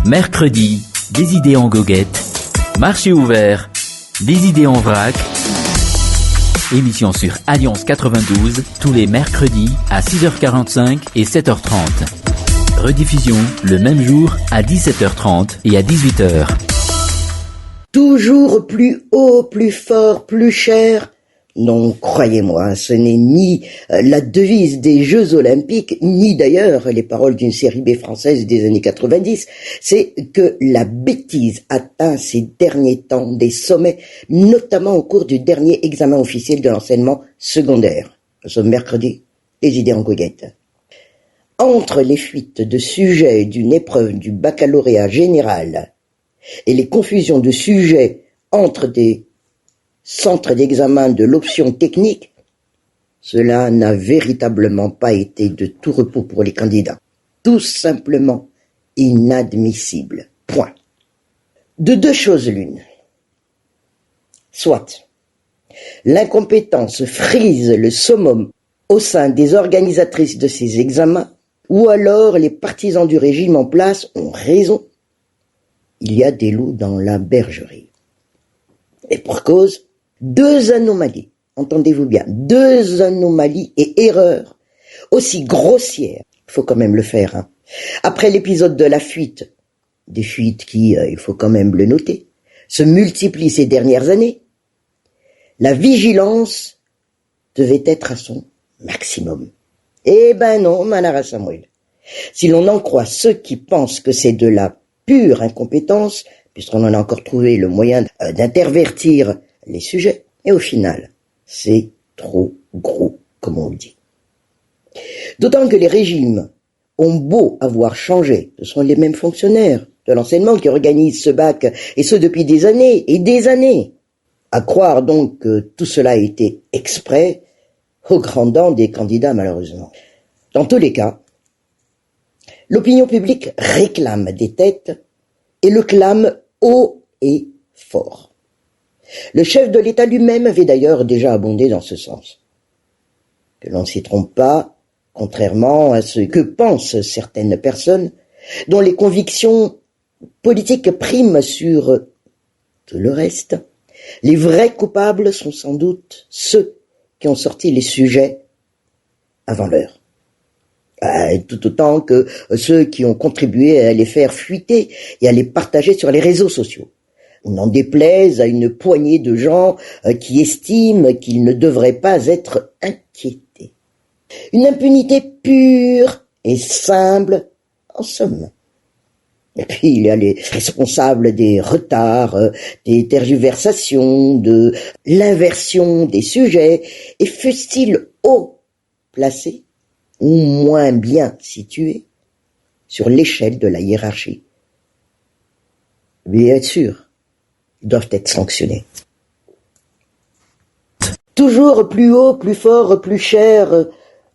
Mercredi, des idées en goguette. Marché ouvert, des idées en vrac. Émission sur Alliance 92, tous les mercredis à 6h45 et 7h30. Rediffusion le même jour à 17h30 et à 18h. Toujours plus haut, plus fort, plus cher. Non, croyez-moi, ce n'est ni la devise des Jeux Olympiques, ni d'ailleurs les paroles d'une série B française des années 90. C'est que la bêtise atteint ces derniers temps des sommets, notamment au cours du dernier examen officiel de l'enseignement secondaire. Ce mercredi, les idées en goguette. Entre les fuites de sujets d'une épreuve du baccalauréat général et les confusions de sujets entre des centres d'examen de l'option technique, cela n'a véritablement pas été de tout repos pour les candidats. Tout simplement inadmissible. Point. De deux choses l'une. Soit l'incompétence frise le summum au sein des organisatrices de ces examens, ou alors les partisans du régime en place ont raison. Il y a des loups dans la bergerie. Et pour cause, deux anomalies, entendez-vous bien, deux anomalies et erreurs aussi grossières, il faut quand même le faire, hein. Après l'épisode de la fuite, des fuites qui, il faut quand même le noter, se multiplient ces dernières années, la vigilance devait être à son maximum. Eh ben non, Manara Samuel. Si l'on en croit ceux qui pensent que c'est de la pure incompétence, puisqu'on en a encore trouvé le moyen d'intervertir les sujets, et au final, c'est trop gros, comme on le dit. D'autant que les régimes ont beau avoir changé, ce sont les mêmes fonctionnaires de l'enseignement qui organisent ce bac, et ce depuis des années et des années. À croire donc que tout cela a été exprès, au grand dam des candidats malheureusement. Dans tous les cas, l'opinion publique réclame des têtes et le clame haut et fort. Le chef de l'État lui-même avait d'ailleurs déjà abondé dans ce sens. Que l'on ne s'y trompe pas, contrairement à ce que pensent certaines personnes, dont les convictions politiques priment sur tout le reste, les vrais coupables sont sans doute ceux qui ont sorti les sujets avant l'heure. Tout autant que ceux qui ont contribué à les faire fuiter et à les partager sur les réseaux sociaux. On n'en déplaise à une poignée de gens qui estiment qu'ils ne devraient pas être inquiétés. Une impunité pure et simple, en somme. Et puis il y a les responsables des retards, des tergiversations, de l'inversion des sujets, et fussent-ils haut placés ou moins bien situés sur l'échelle de la hiérarchie. Bien sûr, ils doivent être sanctionnés. Toujours plus haut, plus fort, plus cher.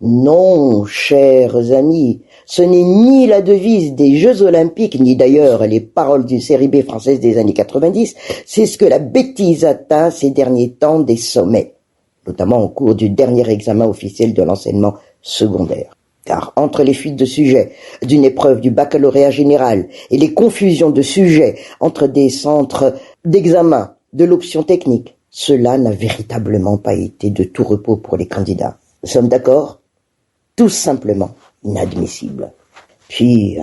Non, chers amis, ce n'est ni la devise des Jeux Olympiques, ni d'ailleurs les paroles d'une série B française des années 90, c'est ce que la bêtise atteint ces derniers temps des sommets, notamment au cours du dernier examen officiel de l'enseignement secondaire. Car entre les fuites de sujets d'une épreuve du baccalauréat général et les confusions de sujets entre des centres d'examen de l'option technique, cela n'a véritablement pas été de tout repos pour les candidats. Nous sommes d'accord ? Tout simplement inadmissible. Puis,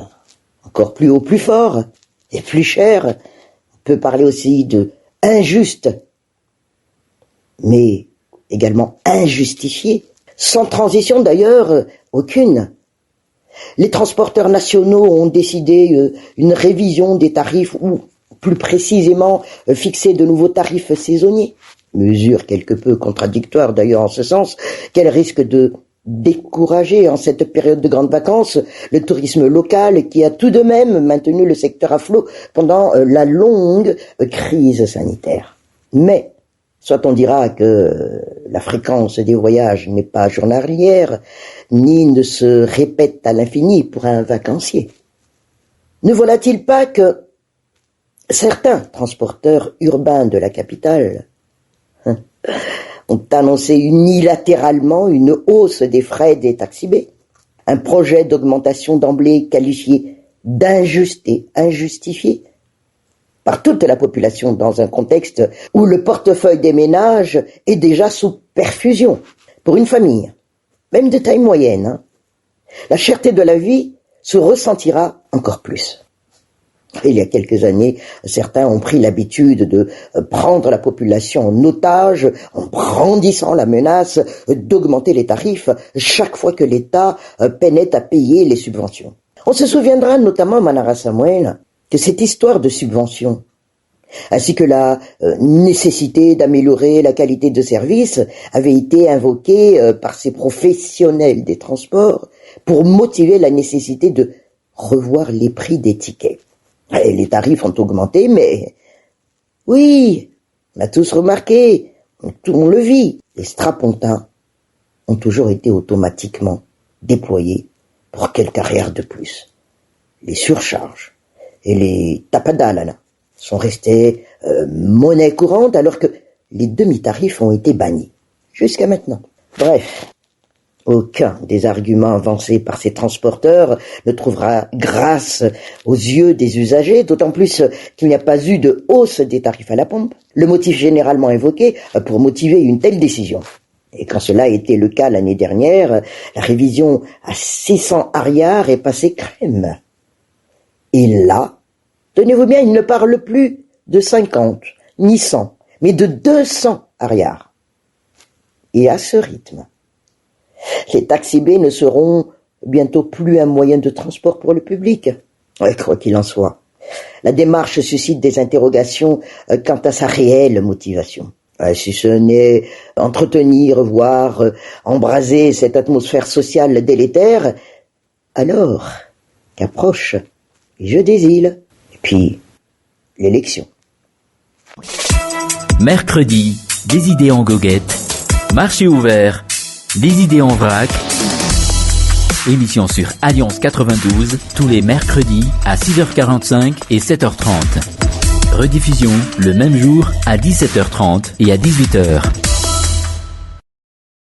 encore plus haut, plus fort et plus cher, on peut parler aussi de injuste, mais également injustifié, sans transition d'ailleurs aucune. Les transporteurs nationaux ont décidé une révision des tarifs ou, plus précisément, fixer de nouveaux tarifs saisonniers. Mesure quelque peu contradictoire d'ailleurs en ce sens, qu'elle risque de décourager en cette période de grandes vacances le tourisme local qui a tout de même maintenu le secteur à flot pendant la longue crise sanitaire. Mais, soit on dira que la fréquence des voyages n'est pas journalière, ni ne se répète à l'infini pour un vacancier. Ne voilà-t-il pas que certains transporteurs urbains de la capitale ont annoncé unilatéralement une hausse des frais des taxis B, un projet d'augmentation d'emblée qualifié d'injuste injustifiée par toute la population dans un contexte où le portefeuille des ménages est déjà sous perfusion. Pour une famille, même de taille moyenne, la cherté de la vie se ressentira encore plus. Il y a quelques années, certains ont pris l'habitude de prendre la population en otage en brandissant la menace d'augmenter les tarifs chaque fois que l'État peinait à payer les subventions. On se souviendra notamment, Manara Samuel, que cette histoire de subvention, ainsi que la nécessité d'améliorer la qualité de service, avait été invoquée par ces professionnels des transports pour motiver la nécessité de revoir les prix des tickets. Et les tarifs ont augmenté, mais oui, on a tous remarqué, on le vit. Les strapontins ont toujours été automatiquement déployés pour quelques arrières de plus. Les surcharges et les tapadales sont restés monnaie courante alors que les demi-tarifs ont été bannis jusqu'à maintenant. Bref, aucun des arguments avancés par ces transporteurs ne trouvera grâce aux yeux des usagers, d'autant plus qu'il n'y a pas eu de hausse des tarifs à la pompe, le motif généralement évoqué pour motiver une telle décision. Et quand cela a été le cas l'année dernière, la révision à 600 ariars est passée crème. Et là, tenez-vous bien, il ne parle plus de 50, ni 100, mais de 200 ariars. Et à ce rythme, les taxis B ne seront bientôt plus un moyen de transport pour le public. Ouais, quoi qu'il en soit, la démarche suscite des interrogations quant à sa réelle motivation. Si ce n'est entretenir, voire embraser cette atmosphère sociale délétère, alors qu'approche les Jeux des îles, et puis l'élection. Mercredi, des idées en goguette, marché ouvert, des idées en vrac, émission sur Alliance 92, tous les mercredis à 6h45 et 7h30. Rediffusion le même jour à 17h30 et à 18h.